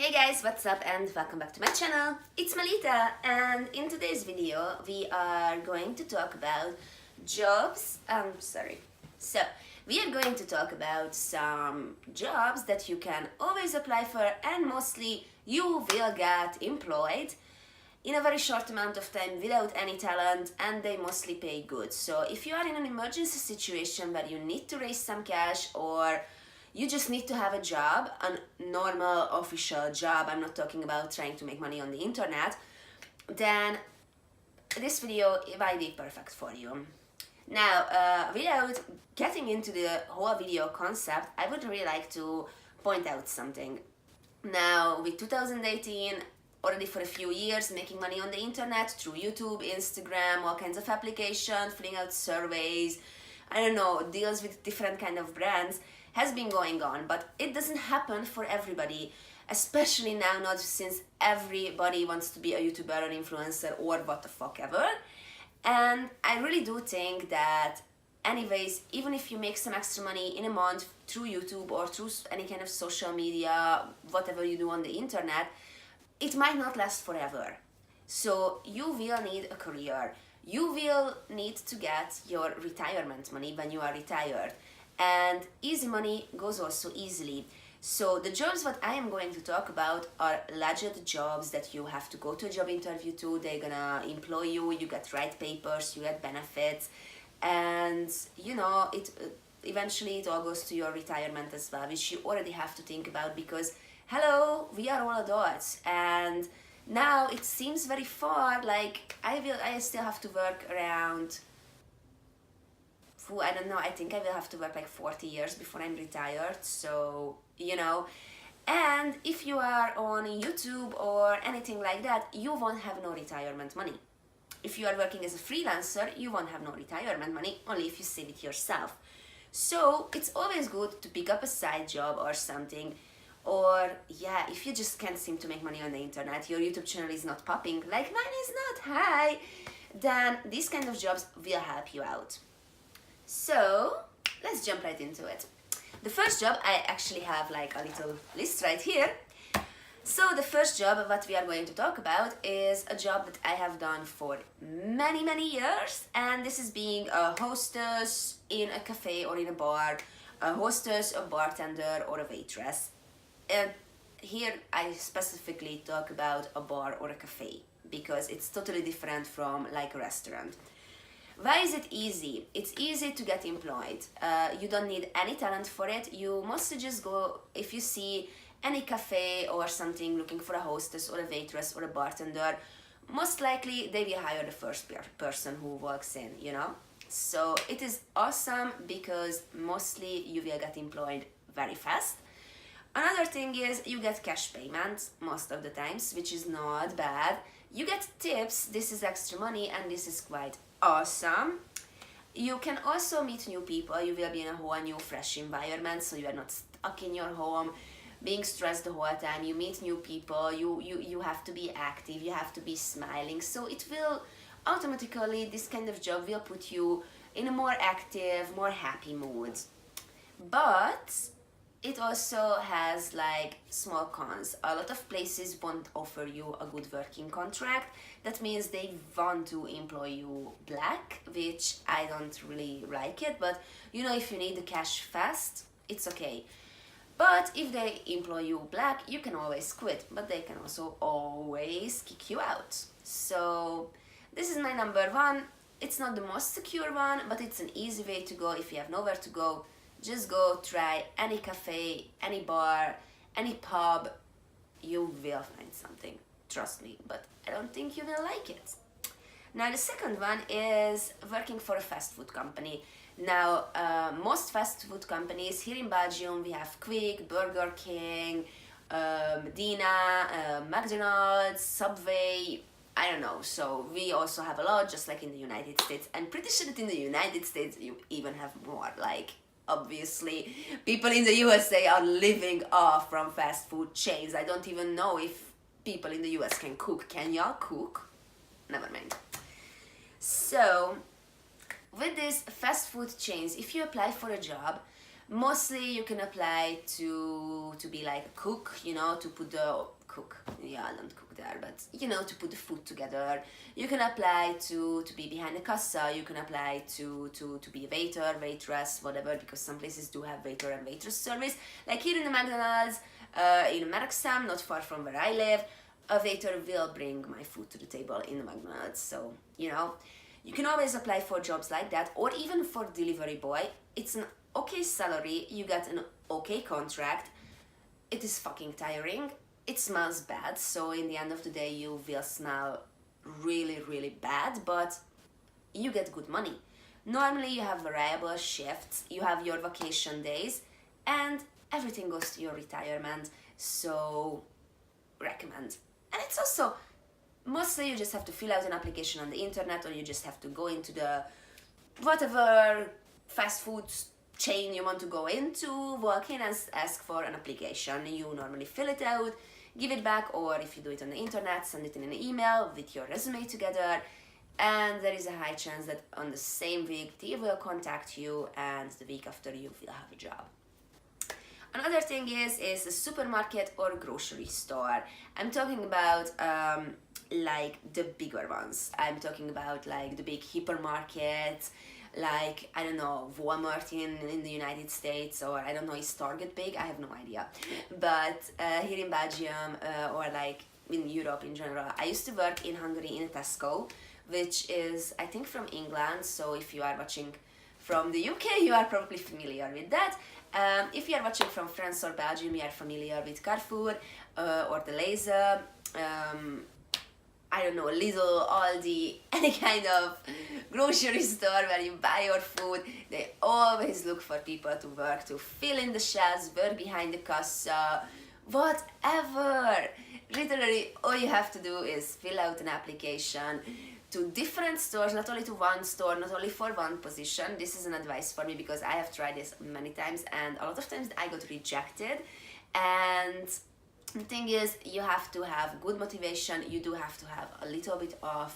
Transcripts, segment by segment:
Hey guys, what's up and welcome back to my channel. It's Melitta, and in today's video we are going to talk about jobs. So we are going to talk about some jobs that you can always apply for and mostly you will get employed in a very short amount of time without any talent, and they mostly pay good. So if you are in an emergency situation where you need to raise some cash, or you just need to have a job, a normal official job, I'm not talking about trying to make money on the internet, then this video might be perfect for you. Now, without getting into the whole video concept, I would really like to point out something. Now, with 2018, already for a few years, making money on the internet through YouTube, Instagram, all kinds of applications, filling out surveys, I don't know, deals with different kind of brands, has been going on, but it doesn't happen for everybody, especially now, not since everybody wants to be a YouTuber or influencer or what the fuck ever. And I really do think that anyways, even if you make some extra money in a month through YouTube or through any kind of social media, whatever you do on the internet, it might not last forever. So you will need a career. You will need to get your retirement money when you are retired. And easy money goes also easily. So the jobs what I am going to talk about are legit jobs that you have to go to a job interview to. They're gonna employ you, you get right papers, you get benefits, and you know, eventually it all goes to your retirement as well, which you already have to think about, because hello, we are all adults, and now it seems very far. Like I still have to work around, I don't know, I think I will have to work like 40 years before I'm retired, so, you know. And if you are on YouTube or anything like that, you won't have no retirement money. If you are working as a freelancer, you won't have no retirement money, only if you save it yourself. So it's always good to pick up a side job or something. Or yeah, if you just can't seem to make money on the internet, your YouTube channel is not popping, like mine is not, hi, then these kind of jobs will help you out. So let's jump right into it. The first job, I actually have like a little list right here. So the first job what we are going to talk about is a job that I have done for many years, and this is being a hostess in a cafe or in a bar, a hostess, a bartender, or a waitress. And here I specifically talk about a bar or a cafe because it's totally different from like a restaurant. Why is it easy? It's easy to get employed. You don't need any talent for it. You mostly just go, if you see any cafe or something looking for a hostess or a waitress or a bartender, most likely they will hire the first person who walks in, you know? So it is awesome because mostly you will get employed very fast. Another thing is you get cash payments most of the times, which is not bad. You get tips, this is extra money, and this is quite awesome. You can also meet new people. You will be in a whole new fresh environment, so you are not stuck in your home being stressed the whole time. You meet new people, you have to be active, you have to be smiling, so it will automatically, this kind of job will put you in a more active, more happy mood. But it also has like small cons. A lot of places won't offer you a good working contract. That means they want to employ you black, which I don't really like it, but you know, if you need the cash fast, it's okay. But if they employ you black, you can always quit, but they can also always kick you out. So this is my number one. It's not the most secure one, but it's an easy way to go if you have nowhere to go. Just go try any cafe, any bar, any pub. You will find something, trust me, but I don't think you will like it. Now the second one is working for a fast food company. Now most fast food companies here in Belgium, we have Quick, Burger King, Dina, McDonald's, Subway, I don't know, so we also have a lot, just like in the United States. I'm pretty sure that in the United States you even have more, like obviously people in the USA are living off from fast food chains. I don't even know if people in the US can cook. Can y'all cook? Never mind. So with these fast food chains, if you apply for a job, Mostly you can apply to be like a cook, you know, to put the cook. Yeah, I don't cook there, but you know, to put the food together. You can apply to be behind the cassa. You can apply to be a waiter, waitress, whatever, because some places do have waiter and waitress service. Like here in the McDonald's, in Merksem, not far from where I live, a waiter will bring my food to the table in the McDonald's. So, you know, you can always apply for jobs like that, or even for delivery boy. It's an okay salary, you get an okay contract. It is fucking tiring. It smells bad, so in the end of the day you will smell really, really bad, but you get good money. Normally you have variable shifts, you have your vacation days, and everything goes to your retirement, so recommend. And it's also, mostly you just have to fill out an application on the internet, or you just have to go into the whatever fast food chain you want to go into, walk in and ask for an application. You normally fill it out, give it back, or if you do it on the internet, send it in an email with your resume together, and there is a high chance that on the same week they will contact you, and the week after you will have a job. Another thing is a supermarket or grocery store. I'm talking about like the bigger ones. I'm talking about like the big hypermarkets, like, I don't know, Walmart in the United States, or I don't know, is Target big? I have no idea. But here in Belgium, or like in Europe in general, I used to work in Hungary in Tesco, which is, I think, from England, so if you are watching from the UK, you are probably familiar with that. If you are watching from France or Belgium, you are familiar with Carrefour, or the Laser, I don't know, Lidl, Aldi, any kind of grocery store where you buy your food. They always look for people to work, to fill in the shelves, work behind the cassa, whatever. Literally, all you have to do is fill out an application to different stores, not only to one store, not only for one position. This is an advice for me because I have tried this many times, and a lot of times I got rejected. And the thing is, you have to have good motivation, you do have to have a little bit of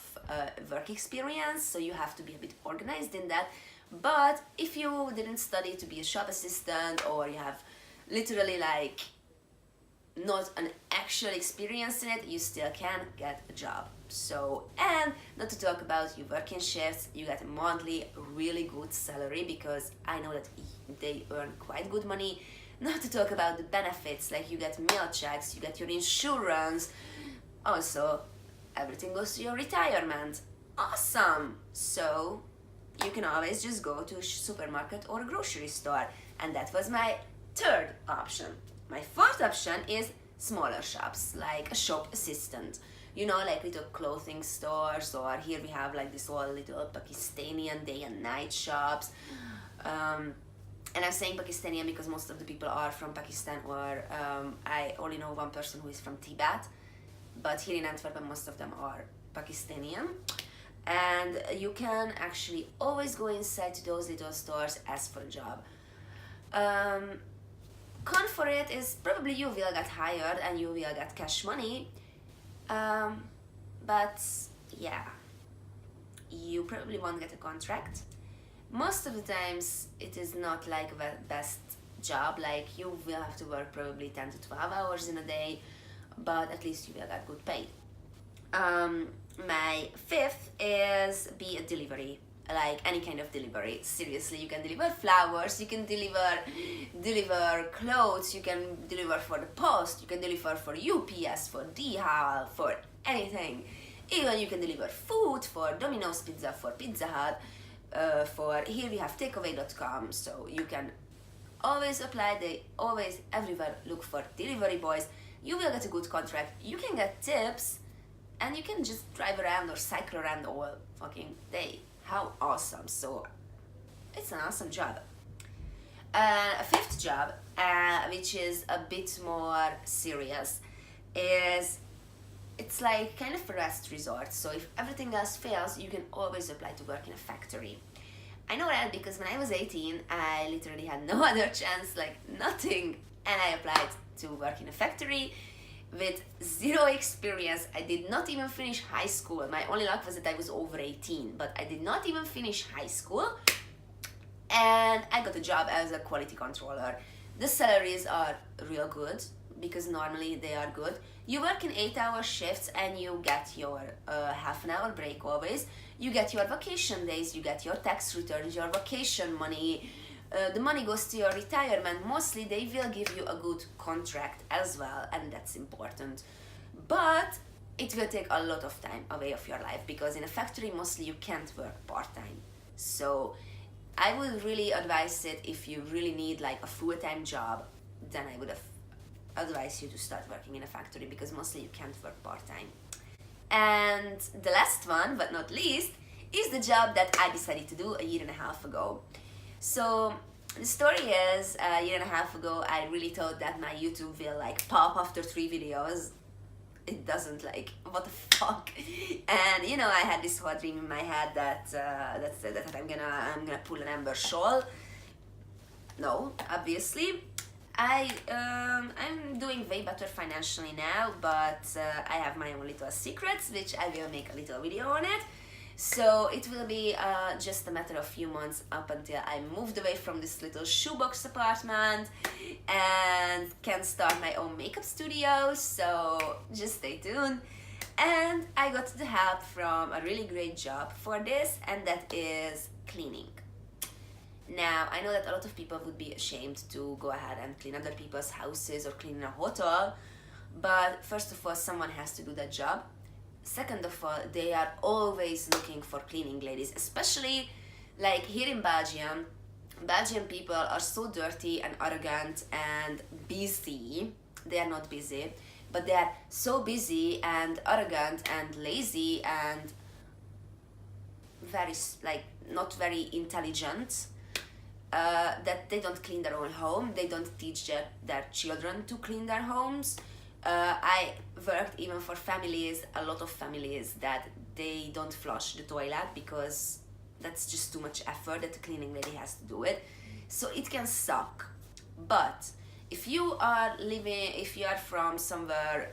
work experience, so you have to be a bit organized in that. But if you didn't study to be a shop assistant, or you have literally like not an actual experience in it, you still can get a job. So, and not to talk about you work in shifts, you get a monthly really good salary, because I know that they earn quite good money. Not to talk about the benefits, like you get meal checks, you get your insurance. Also, everything goes to your retirement. Awesome! So, you can always just go to a supermarket or a grocery store. And that was my third option. My fourth option is smaller shops, like a shop assistant. You know, like little clothing stores, or here we have like this all little Pakistani day and night shops. And I'm saying Pakistani because most of the people are from Pakistan, or I only know one person who is from Tibet, but here in Antwerp most of them are Pakistani. And you can actually always go inside to those little stores, ask for a job. Con for it is probably you will get hired and you will get cash money, but yeah, you probably won't get a contract. Most of the times it is not like the best job, like you will have to work probably 10 to 12 hours in a day, but at least you will get good pay. My fifth is be a delivery, like any kind of delivery. Seriously, you can deliver flowers, you can deliver clothes, you can deliver for the post, you can deliver for UPS, for DHL, for anything. Even you can deliver food for Domino's Pizza, for Pizza Hut. For here we have takeaway.com, so you can always apply. They always everywhere look for delivery boys. You will get a good contract, you can get tips, and you can just drive around or cycle around all fucking day. How awesome! So it's an awesome job. A fifth job, which is a bit more serious, is it's like kind of a last resort. So if everything else fails, you can always apply to work in a factory. I know that because when I was 18, I literally had no other chance, like nothing, and I applied to work in a factory with zero experience. I did not even finish high school. My only luck was that I was over 18, but I did not even finish high school. and I got a job as a quality controller. The salaries are real good because normally they are good. You work in 8-hour shifts and you get your half an hour break always. You get your vacation days, you get your tax returns, your vacation money. The money goes to your retirement. Mostly they will give you a good contract as well, and that's important. But it will take a lot of time away of your life because in a factory mostly you can't work part-time. So I would really advise it if you really need like a full-time job, then I would have advised you to start working in a factory because mostly you can't work part-time. And the last one, but not least, is the job that I decided to do a year and a half ago. So the story is, a year and a half ago, I really thought that my YouTube will like pop after 3 videos. It doesn't, like, what the fuck. And you know, I had this whole dream in my head that that I'm gonna pull an Amber Shawl. No, obviously. I'm doing way better financially now, but I have my own little secrets, which I will make a little video on it. So it will be just a matter of few months up until I moved away from this little shoebox apartment and can start my own makeup studio, so just stay tuned. And I got the help from a really great job for this, and that is cleaning. Now, I know that a lot of people would be ashamed to go ahead and clean other people's houses or clean a hotel, but first of all, someone has to do that job. Second of all, they are always looking for cleaning ladies, especially like here in Belgium. Belgian people are so dirty and arrogant and busy. They are not busy, but they are so busy and arrogant and lazy and very, like, not very intelligent. That they don't clean their own home, they don't teach their children to clean their homes. I worked even for families, a lot of families, that they don't flush the toilet because that's just too much effort that the cleaning lady has to do it. So it can suck. But if you are from somewhere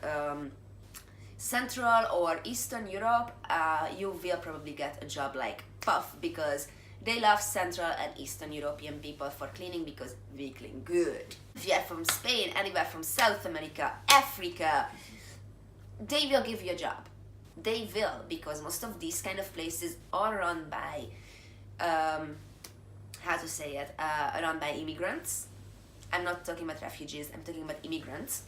Central or Eastern Europe, you will probably get a job like Puff because they love Central and Eastern European people for cleaning because we clean good. If you are from Spain, anywhere from South America, Africa, they will give you a job. They will, because most of these kind of places are run by, run by immigrants. I'm not talking about refugees, I'm talking about immigrants.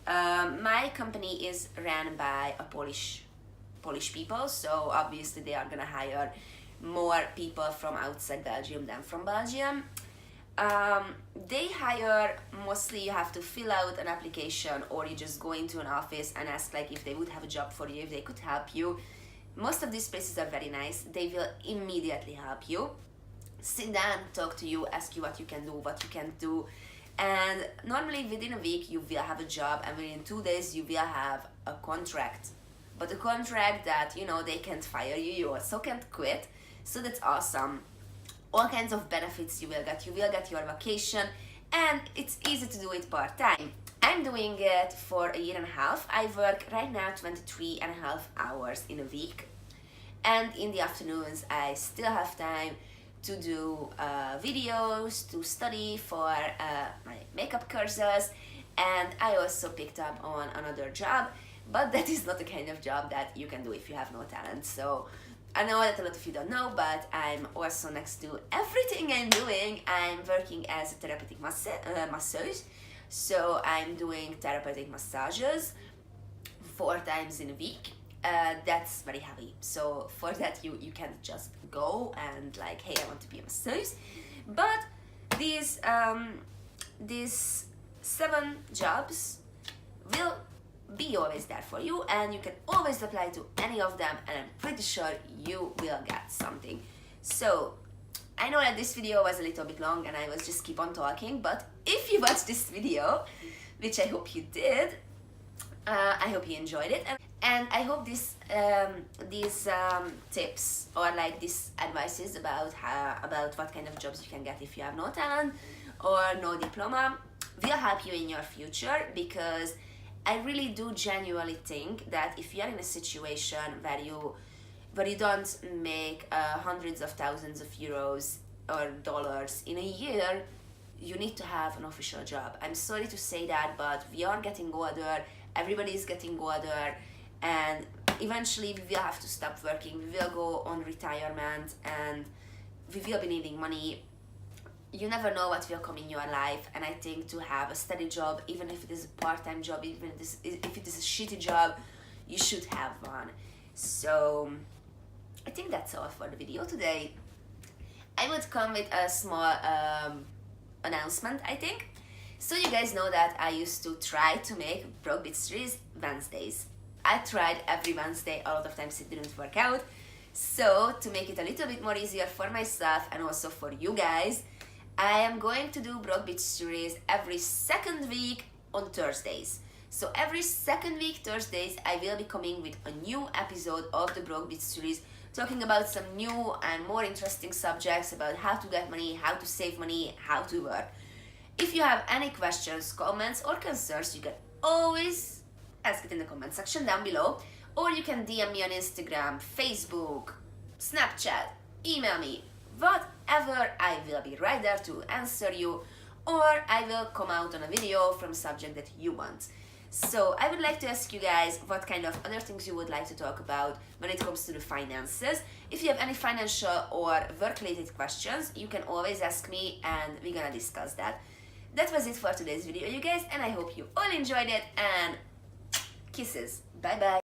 My company is ran by a Polish people, so obviously they are gonna hire more people from outside Belgium than from Belgium. They hire, mostly you have to fill out an application or you just go into an office and ask like if they would have a job for you, if they could help you. Most of these places are very nice. They will immediately help you. Sit down, talk to you, ask you what you can do, what you can't do. And normally within a week you will have a job, and within 2 days you will have a contract. But a contract that, you know, they can't fire you, you also can't quit. So that's awesome. All kinds of benefits you will get. You will get your vacation, and it's easy to do it part-time. I'm doing it for a year and a half. I work right now 23.5 hours in a week. And in the afternoons, I still have time to do videos, to study for my makeup courses. And I also picked up on another job, but that is not the kind of job that you can do if you have no talent. So I know that a lot of you don't know, but I'm also, next to everything I'm doing, I'm working as a therapeutic masseuse. So I'm doing therapeutic massages 4 times in a week. That's very heavy. So for that you can't just go and like, hey, I want to be a masseuse. But these 7 jobs will be always there for you, and you can always apply to any of them, and I'm pretty sure you will get something. So I know that this video was a little bit long and I was just keep on talking, but if you watched this video, which I hope you did, I hope you enjoyed it, and I hope these tips or like these advices about what kind of jobs you can get if you have no talent or no diploma will help you in your future, because I really do genuinely think that if you are in a situation where you don't make hundreds of thousands of euros or dollars in a year, you need to have an official job. I'm sorry to say that, but we are getting older, everybody is getting older, and eventually we will have to stop working, we will go on retirement, and we will be needing money. You never know what will come in your life, and I think to have a steady job, even if it is a part-time job, even if it is a shitty job, you should have one. So I think that's all for the video today. I would come with a small announcement, I think. So you guys know that I used to try to make Broke Bitch series Wednesdays. I tried every Wednesday, a lot of times it didn't work out. So to make it a little bit more easier for myself and also for you guys, I am going to do Broke Bitch series every second week on Thursdays. So every second week Thursdays I will be coming with a new episode of the Broke Bitch series, talking about some new and more interesting subjects about how to get money, how to save money, how to work. If you have any questions, comments or concerns, you can always ask it in the comment section down below, or you can DM me on Instagram, Facebook, Snapchat, email me, whatever, I will be right there to answer you, or I will come out on a video from a subject that you want. So I would like to ask you guys what kind of other things you would like to talk about when it comes to the finances. If you have any financial or work-related questions, you can always ask me and we're gonna discuss that. That was it for today's video, you guys, and I hope you all enjoyed it, and kisses. Bye bye.